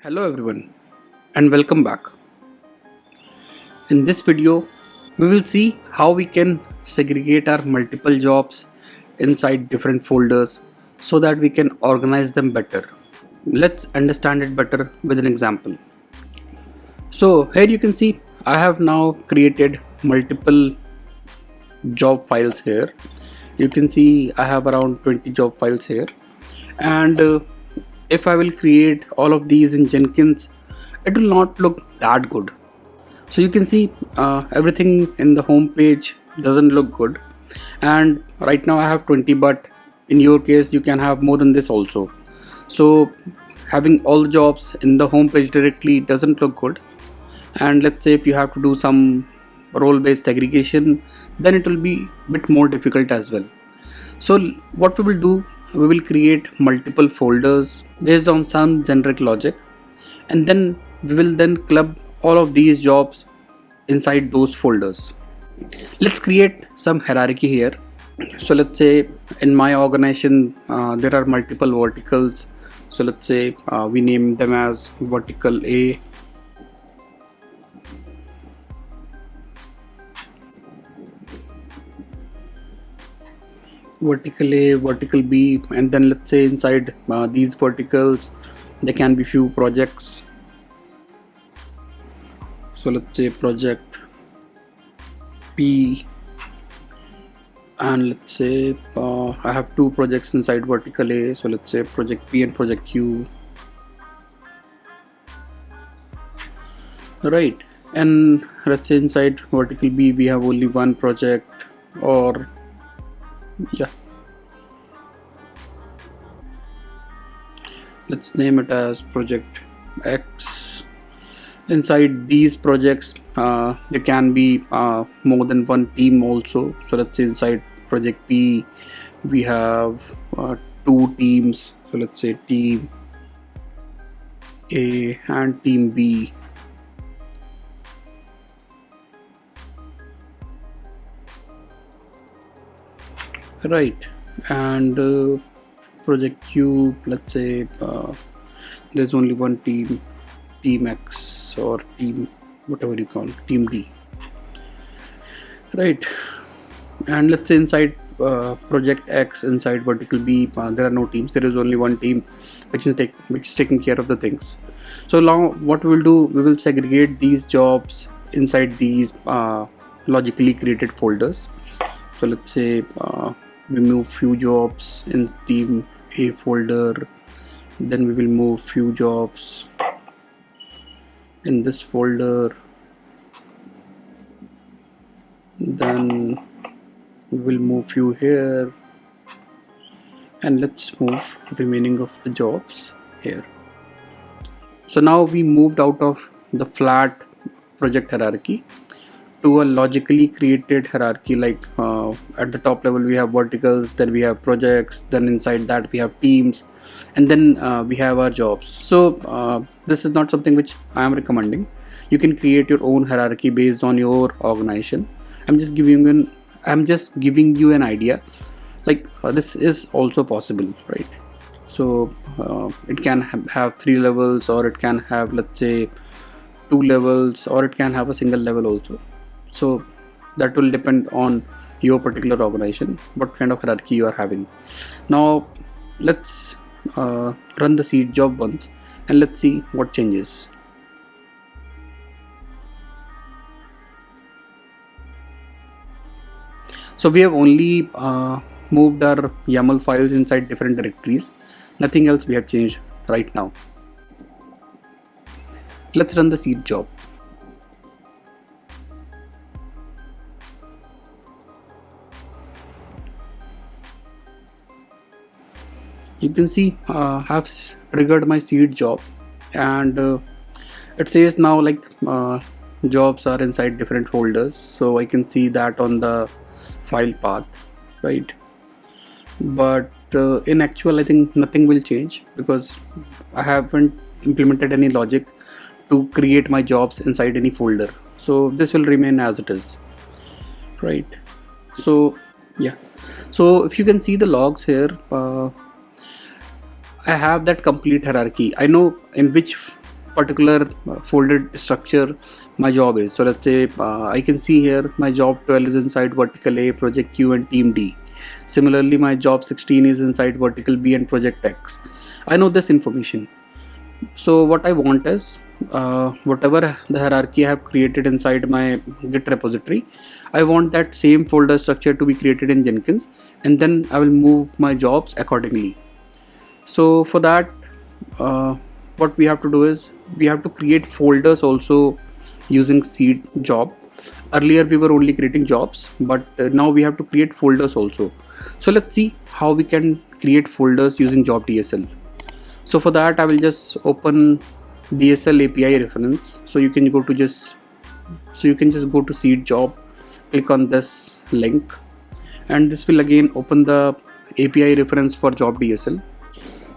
Hello everyone and welcome back. In this video, we will see how we can segregate our multiple jobs inside different folders so that we can organize them better. Let's understand it better with an example. So here you can see I have now created multiple job files here. You can see I have around 20 job files here, and if I will create all of these in Jenkins, it will not look that good. So you can see everything in the home page doesn't look good, and right now I have 20, but in your case you can have more than this also. So having all the jobs in the home page directly doesn't look good, and let's say if you have to do some role based segregation, then it will be a bit more difficult as well. So what we will do, we will create multiple folders based on some generic logic, and then we will then club all of these jobs inside those folders. Let's create some hierarchy here. So let's say in my organization there are multiple verticals. So let's say we name them as vertical A, vertical A, vertical B, and then let's say inside these verticals there can be few projects. So let's say project P, and let's say I have two projects inside vertical A. So let's say project P and project Q. Right, and let's say inside vertical B we have only one project, or yeah, let's name it as project X. Inside these projects there can be more than one team also. So let's say inside project P we have two teams. So let's say team A and team B. Right, and project Q, let's say there's only one team, team X, or team whatever you call, team D. Right, and let's say inside project X, inside vertical B there are no teams. There is only one team which is taking care of the things. So now what we will do, we will segregate these jobs inside these logically created folders. So let's say we move few jobs in team A folder, then we will move few jobs in this folder, then we will move few here, and let's move remaining of the jobs here. So now we moved out of the flat project hierarchy to a logically created hierarchy. Like at the top level we have verticals, then we have projects, then inside that we have teams, and then we have our jobs. So this is not something which I am recommending. You can create your own hierarchy based on your organization. I'm just giving you an idea. Like this is also possible, right? So it can have 3 levels, or it can have, let's say, 2 levels, or it can have a single level also. So that will depend on your particular organization, what kind of hierarchy you are having. Now let's run the seed job once, and let's see what changes. So we have only moved our YAML files inside different directories. Nothing else we have changed right now. Let's run the seed job. You can see I have triggered my seed job, and it says now like jobs are inside different folders. So I can see that on the file path, right? But in actual I think nothing will change, because I haven't implemented any logic to create my jobs inside any folder. So this will remain as it is, right? So yeah, so if you can see the logs here, I have that complete hierarchy. I know in which particular folder structure my job is. So let's say I can see here my job 12 is inside vertical A, project Q and team D. Similarly, my job 16 is inside vertical B and project X. I know this information. So what I want is whatever the hierarchy I have created inside my Git repository, I want that same folder structure to be created in Jenkins, and then I will move my jobs accordingly. So for that, what we have to do is we have to create folders also using seed job. Earlier we were only creating jobs, but now we have to create folders also. So let's see how we can create folders using job DSL. So for that I will just open DSL API reference. So you can just go to seed job, click on this link, and this will again open the API reference for job DSL.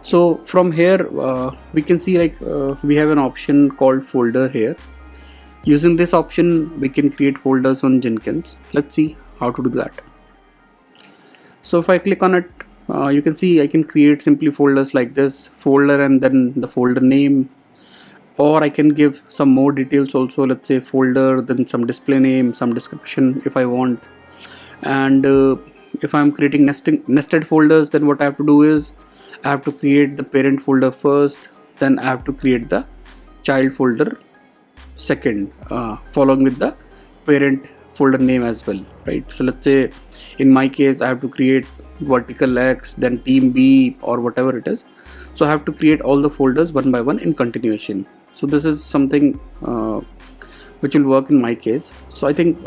So from here we can see we have an option called folder here. Using this option we can create folders on Jenkins. Let's see how to do that. So if I click on it, you can see I can create simply folders like this, folder and then the folder name, or I can give some more details also. Let's say folder, then some display name, some description if I want. And if I'm creating nested folders, then what I have to do is I have to create the parent folder first, then I have to create the child folder second, following with the parent folder name as well, right? So let's say in my case I have to create vertical X, then team B, or whatever it is. So I have to create all the folders one by one in continuation. So this is something which will work in my case. So I think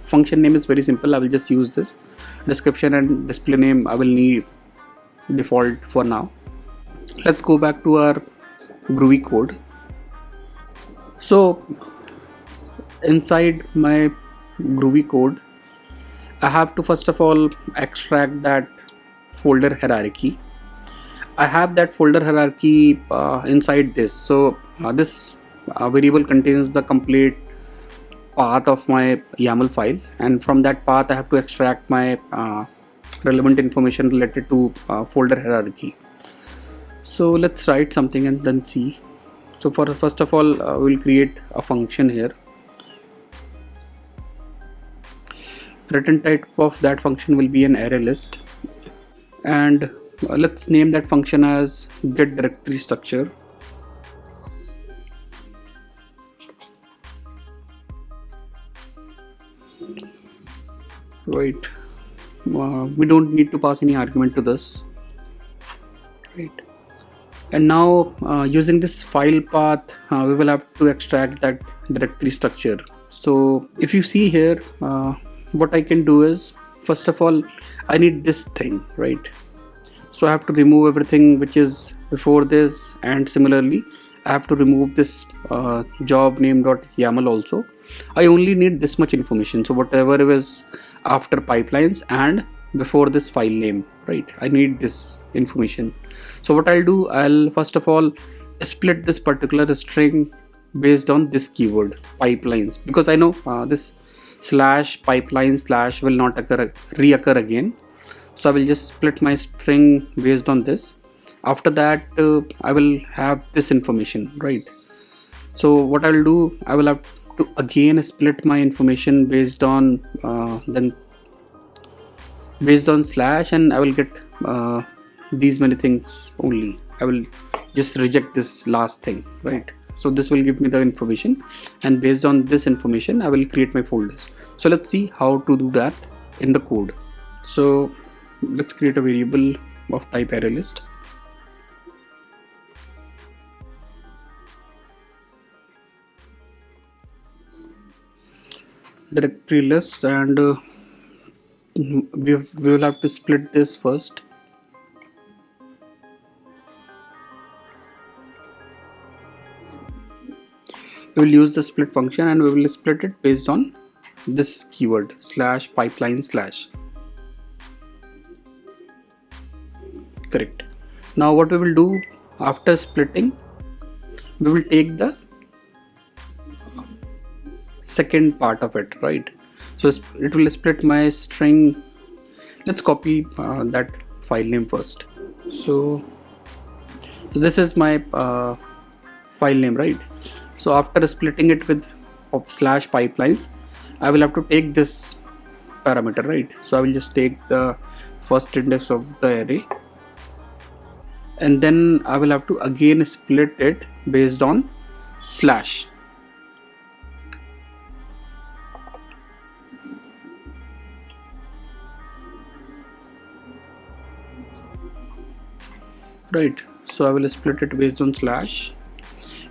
function name is very simple. I will just use this. Description and display name I will need default for now. Let's go back to our Groovy code. So inside my Groovy code, I have to first of all extract that folder hierarchy. I have that folder hierarchy inside this. So this variable contains the complete path of my YAML file, and from that path I have to extract my relevant information related to folder hierarchy. So let's write something and then see. So first of all we'll create a function here. Return type of that function will be an array list, and let's name that function as get directory structure. Right, we don't need to pass any argument to this, right? And now using this file path we will have to extract that directory structure. So if you see here, what I can do is, first of all I need this thing, right? So I have to remove everything which is before this, and similarly I have to remove this job name.yaml also. I only need this much information. So whatever is after pipelines and before this file name, right? I need this information. So what I'll do, I'll first of all split this particular string based on this keyword pipelines, because I know this /pipeline/ will not reoccur again. So I will just split my string based on this. After that I will have this information, right? So what I will do, I will have to again split my information based on slash, and I will get these many things only. I will just reject this last thing, right? So this will give me the information, and based on this information I will create my folders. So let's see how to do that in the code. So let's create a variable of type array list. Directory list, and we will have to split this first. We will use the split function, and we will split it based on this keyword /pipeline/. Correct. Now what we will do after splitting, we will take the second part of it, right? So it will split my string. Let's copy that file name first. So this is my file name, right? So after splitting it with slash pipelines, I will have to take this parameter, right? So I will just take the first index of the array, and then I will have to again split it based on slash. Right, so I will split it based on slash.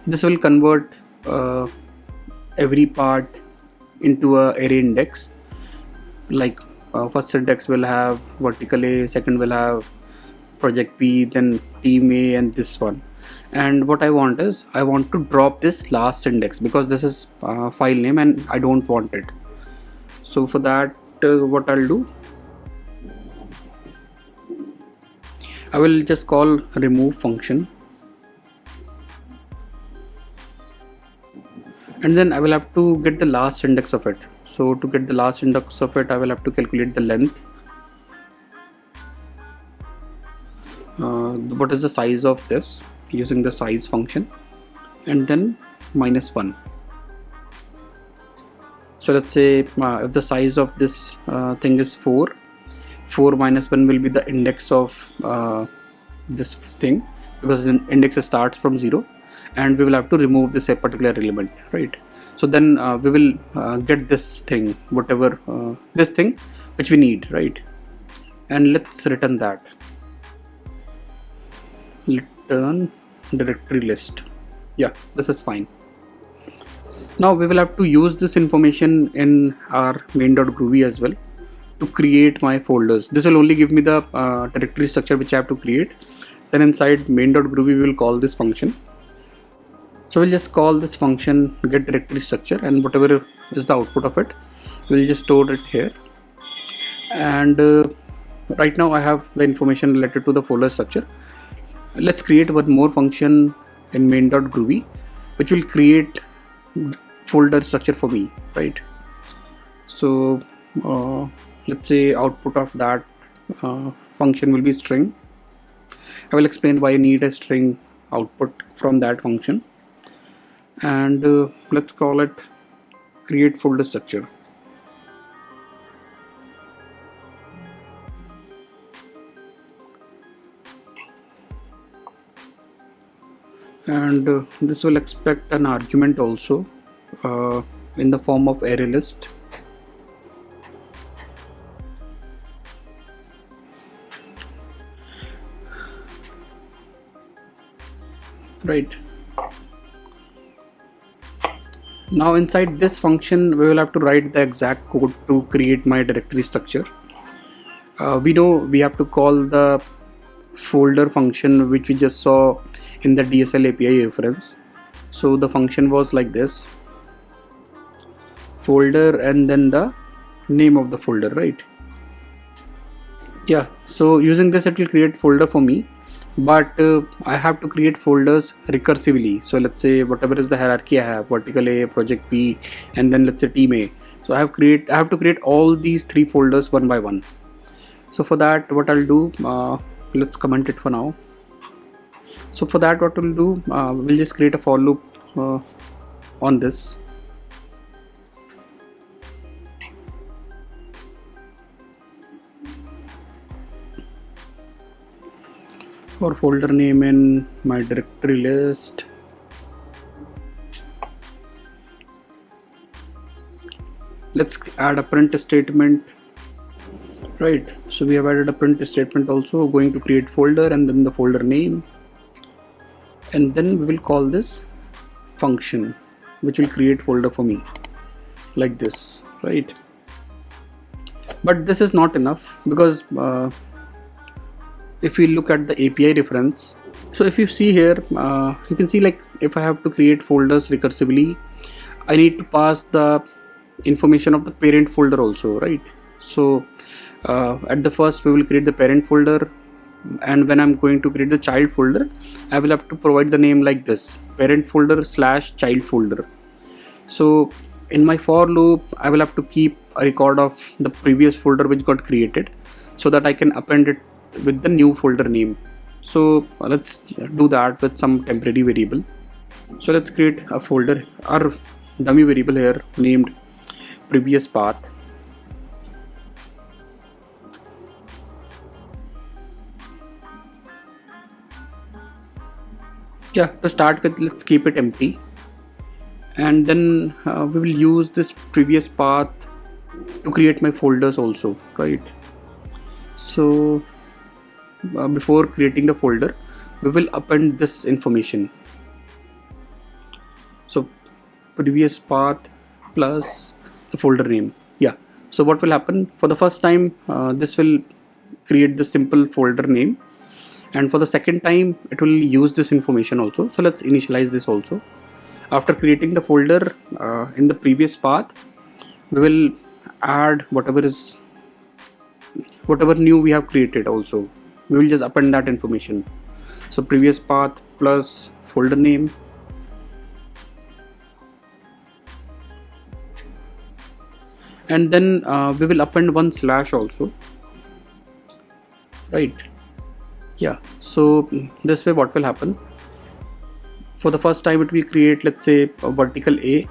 This will convert every part into a array index. Like first index will have vertical A, second will have project B, then team A, and this one. And what I want is, I want to drop this last index because this is file name and I don't want it. So for that, what I'll do, I will just call remove function, and then I will have to get the last index of it. So to get the last index of it, I will have to calculate the length. What is the size of this using the size function, and then -1. So let's say if the size of this thing is 4 minus 1 will be the index of this thing, because the index starts from 0, and we will have to remove this a particular element, right? So then we will get this thing, whatever this thing which we need, right? And let's return that. Return directory list. Yeah, this is fine. Now we will have to use this information in our main.groovy as well to create my folders. This will only give me the directory structure which I have to create. Then inside main.groovy we will call this function. So we'll just call this function get directory structure, and whatever is the output of it, we'll just store it here. And right now I have the information related to the folder structure. Let's create one more function in main.groovy which will create folder structure for me, right? So let's say output of that function will be string. I will explain why I need a string output from that function, and let's call it create folder structure. And this will expect an argument also in the form of array list. Right. Now inside this function we will have to write the exact code to create my directory structure. We know we have to call the folder function which we just saw in the DSL API reference. So the function was like this: folder and then the name of the folder, right? Yeah, so using this it will create folder for me, but I have to create folders recursively. So let's say whatever is the hierarchy I have, vertical A, project B, and then let's say team A. So I have to create all these 3 folders one by one. So for that, what I'll do, let's comment it for now. So for that, what we'll do, we'll just create a for loop on this. For folder name in my directory list, let's add a print statement, right? So we have added a print statement also, going to create folder and then the folder name, and then we will call this function which will create folder for me like this, right? But this is not enough, because if we look at the API reference, so if you see here, you can see like if I have to create folders recursively, I need to pass the information of the parent folder also, right? So at the first we will create the parent folder, and when I'm going to create the child folder, I will have to provide the name like this: parent folder / child folder. So in my for loop, I will have to keep a record of the previous folder which got created, so that I can append it with the new folder name. So let's do that with some temporary variable. So let's create a folder, our dummy variable here named previous path. Yeah, to start with, let's keep it empty, and then we will use this previous path to create my folders also, right? So before creating the folder, we will append this information. So previous path plus the folder name. Yeah, so what will happen for the first time, this will create the simple folder name, and for the second time it will use this information also. So let's initialize this also. After creating the folder in the previous path, we will add whatever new we have created also. We will just append that information. So previous path plus folder name, and then we will append one slash also, right? Yeah, so this way what will happen, for the first time it will create, let's say, a vertical A,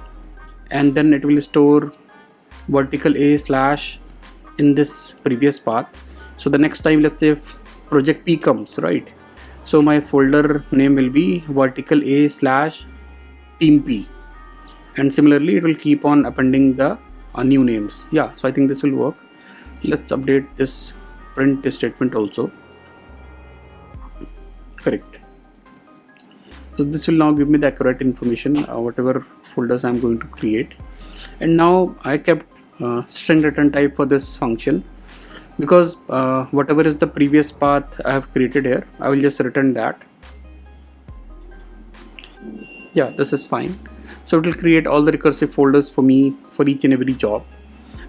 and then it will store vertical A slash in this previous path. So the next time, let's say if project P comes, right, so my folder name will be vertical A slash team P, and similarly it will keep on appending the new names. Yeah, so I think this will work. Let's update this print statement also. Correct. So this will now give me the accurate information, whatever folders I'm going to create. And now I kept string return type for this function, because whatever is the previous path I have created here, I will just return that. Yeah, this is fine. So it will create all the recursive folders for me for each and every job,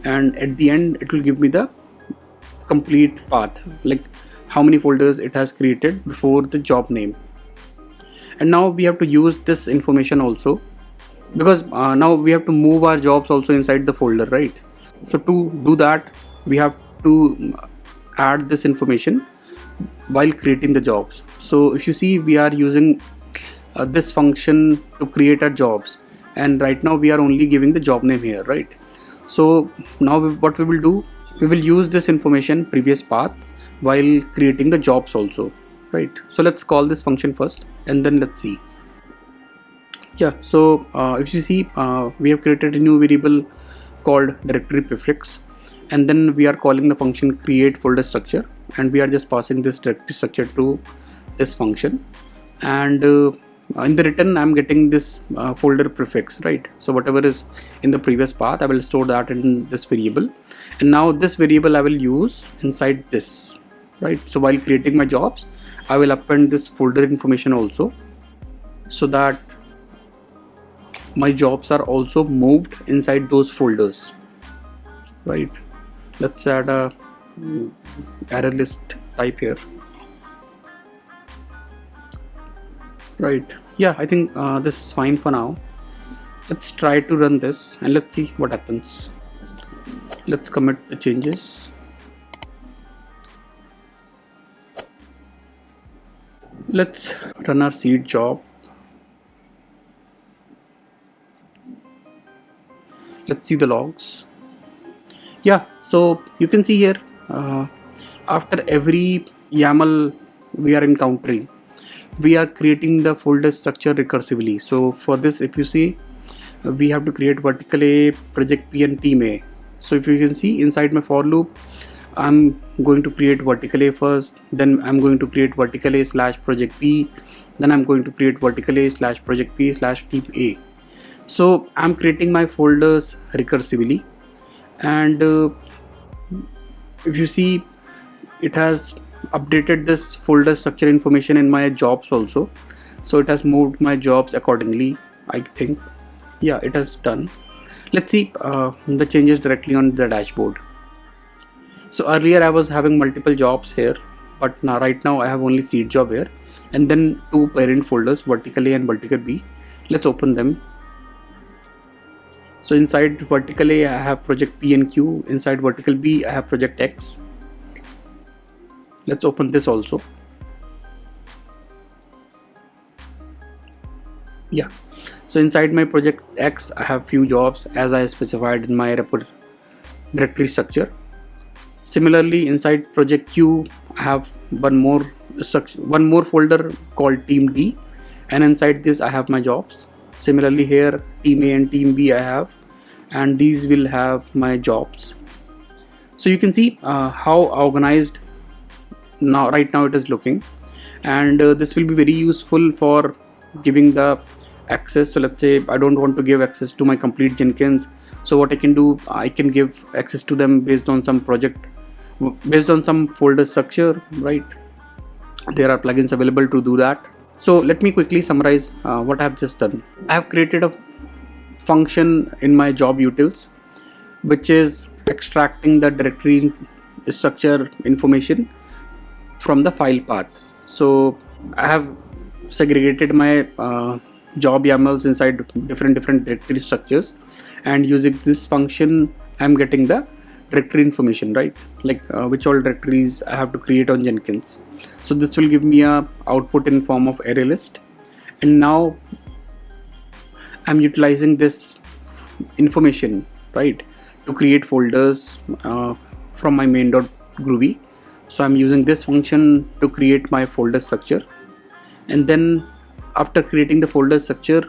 and at the end it will give me the complete path, like how many folders it has created before the job name. And now we have to use this information also, because now we have to move our jobs also inside the folder, right? So to do that, we have to add this information while creating the jobs. So if you see, we are using this function to create our jobs, and right now we are only giving the job name here, right? So now what we will do, we will use this information previous path while creating the jobs also, right? So let's call this function first, and then let's see. Yeah, so if you see, we have created a new variable called directory prefix, and then we are calling the function create folder structure, and we are just passing this directory structure to this function, and in the return I'm getting this folder prefix, right? So whatever is in the previous path, I will store that in this variable, and now this variable I will use inside this, right? So while creating my jobs, I will append this folder information also, so that my jobs are also moved inside those folders, right? Let's add a array list type here, right? Yeah, I think this is fine for now. Let's try to run this and let's see what happens. Let's commit the changes. Let's run our seed job. Let's see the logs. Yeah, so you can see here, after every YAML we are encountering, we are creating the folder structure recursively. So for this, if you see, we have to create vertical A, project P, and team A. So if you can see inside my for loop, I'm going to create vertical A first, then I'm going to create vertical A slash project P, then I'm going to create vertical A slash project P slash team A. So I'm creating my folders recursively, and if you see, it has updated this folder structure information in my jobs also. So it has moved my jobs accordingly, I think. Yeah, it has done. Let's see the changes directly on the dashboard. So earlier I was having multiple jobs here, but now right now I have only seed job here, and then two parent folders, vertical A and vertical B. Let's open them. So inside vertical A I have project P and Q, inside vertical B I have project X. Let's open this also. Yeah, so inside my project X I have few jobs as I specified in my repo directory structure. Similarly, inside project Q I have one more folder called team D, and inside this I have my jobs. Similarly, here team A and team B I have, and these will have my jobs. So you can see how organized right now it is looking, and this will be very useful for giving the access. So let's say I don't want to give access to my complete Jenkins, so what I can do, I can give access to them based on some folder structure, right? There are plugins available to do that. So let me quickly summarize what I have just done. I have created a function in my job utils which is extracting the directory structure information from the file path. So I have segregated my job YAMLs inside different directory structures, and using this function I'm getting the directory information, right? Like which all directories I have to create on Jenkins. So this will give me a output in form of array list, and now I'm utilizing this information, right, to create folders from my main.groovy. So I'm using this function to create my folder structure, and then after creating the folder structure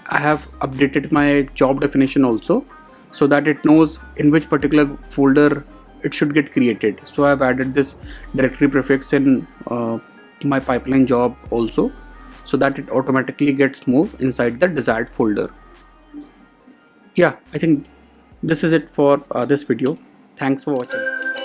I have updated my job definition also, so that it knows in which particular folder it should get created. So I've added this directory prefix in my pipeline job also, so that it automatically gets moved inside the desired folder. Yeah, I think this is it for this video. Thanks for watching.